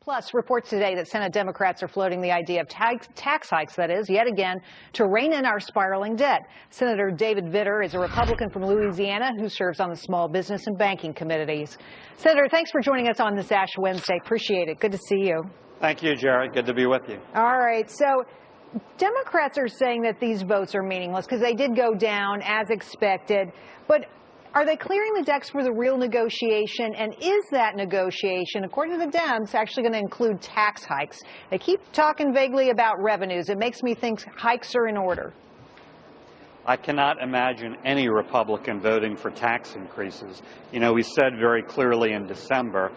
Plus, reports today that Senate Democrats are floating the idea of tax hikes, that is, yet again, to rein in our spiraling debt. Senator David Vitter is a Republican from Louisiana who serves on the Small Business and Banking Committees. Senator, thanks for joining us on this Ash Wednesday. Appreciate it. Good to see you. Thank you, Jerry. Good to be with you. All right. So Democrats are saying that these votes are meaningless because they did go down as expected. But are they clearing the decks for the real negotiation? And is that negotiation, according to the Dems, actually going to include tax hikes? They keep talking vaguely about revenues. It makes me think hikes are in order. I cannot imagine any Republican voting for tax increases. You know, we said very clearly in December,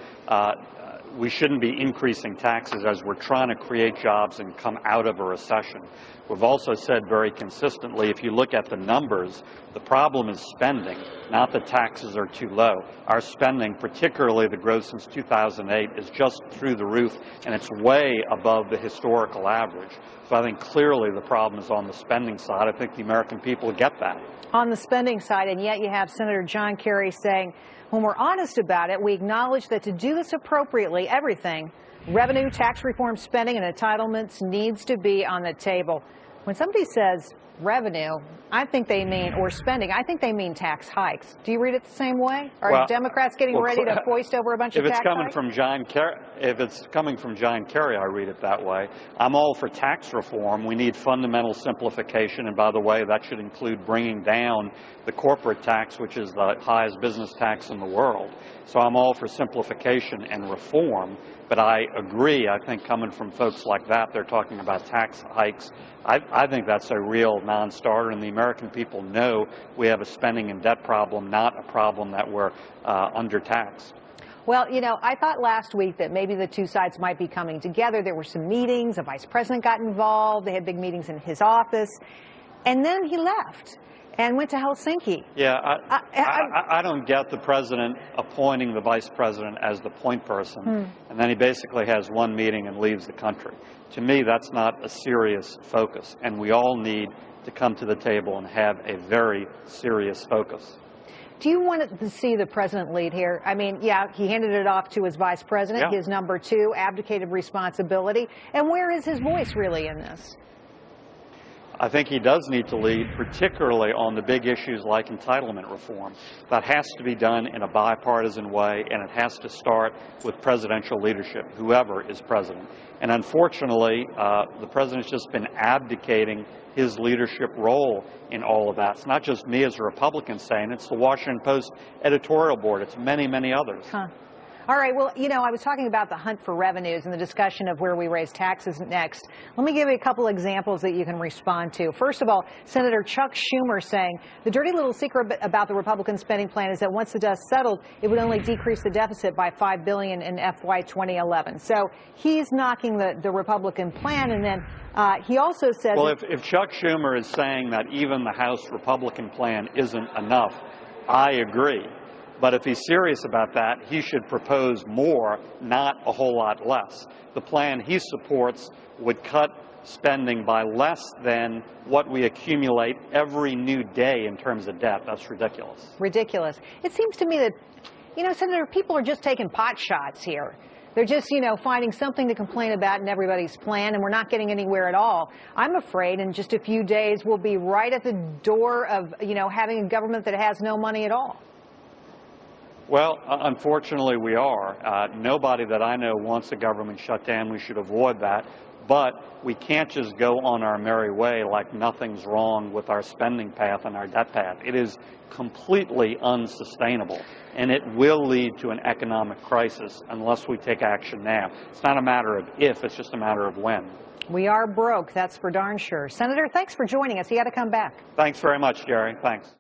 we shouldn't be increasing taxes as we're trying to create jobs and come out of a recession. We've also said very consistently, if you look at the numbers, the problem is spending, not that taxes are too low. Our spending, particularly the growth since 2008, is just through the roof, and it's way above the historical average. So I think clearly the problem is on the spending side. I think the American people get that. On the spending side, and yet you have Senator John Kerry saying, when we're honest about it, we acknowledge that to do this appropriately, everything, revenue, tax reform, spending, and entitlements needs to be on the table. When somebody says revenue, I think they mean, or spending, I think they mean tax hikes. Do you read it the same way? Are Democrats getting ready to foist over a bunch of tax hikes? If it's coming from John Kerry, I read it that way. I'm all for tax reform. We need fundamental simplification. And by the way, that should include bringing down the corporate tax, which is the highest business tax in the world. So I'm all for simplification and reform. But I agree, I think coming from folks like that, they're talking about tax hikes. I think that's a real non-starter, and the American people know we have a spending and debt problem, not a problem that we're undertaxed. Well, you know, I thought last week that maybe the two sides might be coming together. There were some meetings. The vice president got involved. They had big meetings in his office. And then he left and went to Helsinki. Yeah, I don't get the president appointing the vice president as the point person, and then he basically has one meeting and leaves the country. To me, that's not a serious focus, and we all need to come to the table and have a very serious focus. Do you want to see the president lead here? I mean, yeah, he handed it off to his vice president, his number two, abdicated responsibility. And where is his voice really in this? I think he does need to lead, particularly on the big issues like entitlement reform. That has to be done in a bipartisan way, and it has to start with presidential leadership, whoever is president. And unfortunately, the president's just been abdicating his leadership role in all of that. It's not just me as a Republican saying, it's the Washington Post editorial board. It's many, many others. All right. Well, you know, I was talking about the hunt for revenues and the discussion of where we raise taxes next. Let me give you a couple examples that you can respond to. First of all, Senator Chuck Schumer saying the dirty little secret about the Republican spending plan is that once the dust settled, it would only decrease the deficit by $5 billion in FY 2011. So he's knocking the Republican plan. And then he also says, well, if Chuck Schumer is saying that even the House Republican plan isn't enough, I agree. But if he's serious about that, he should propose more, not a whole lot less. The plan he supports would cut spending by less than what we accumulate every new day in terms of debt. That's ridiculous. Ridiculous. It seems to me that, you know, Senator, people are just taking pot shots here. They're just, you know, finding something to complain about in everybody's plan, and we're not getting anywhere at all. I'm afraid in just a few days we'll be right at the door of, you know, having a government that has no money at all. Well, unfortunately, we are. Nobody that I know wants the government shut down. We should avoid that. But we can't just go on our merry way like nothing's wrong with our spending path and our debt path. It is completely unsustainable, and it will lead to an economic crisis unless we take action now. It's not a matter of if, it's just a matter of when. We are broke, that's for darn sure. Senator, thanks for joining us. You got to come back. Thanks very much, Jerry. Thanks.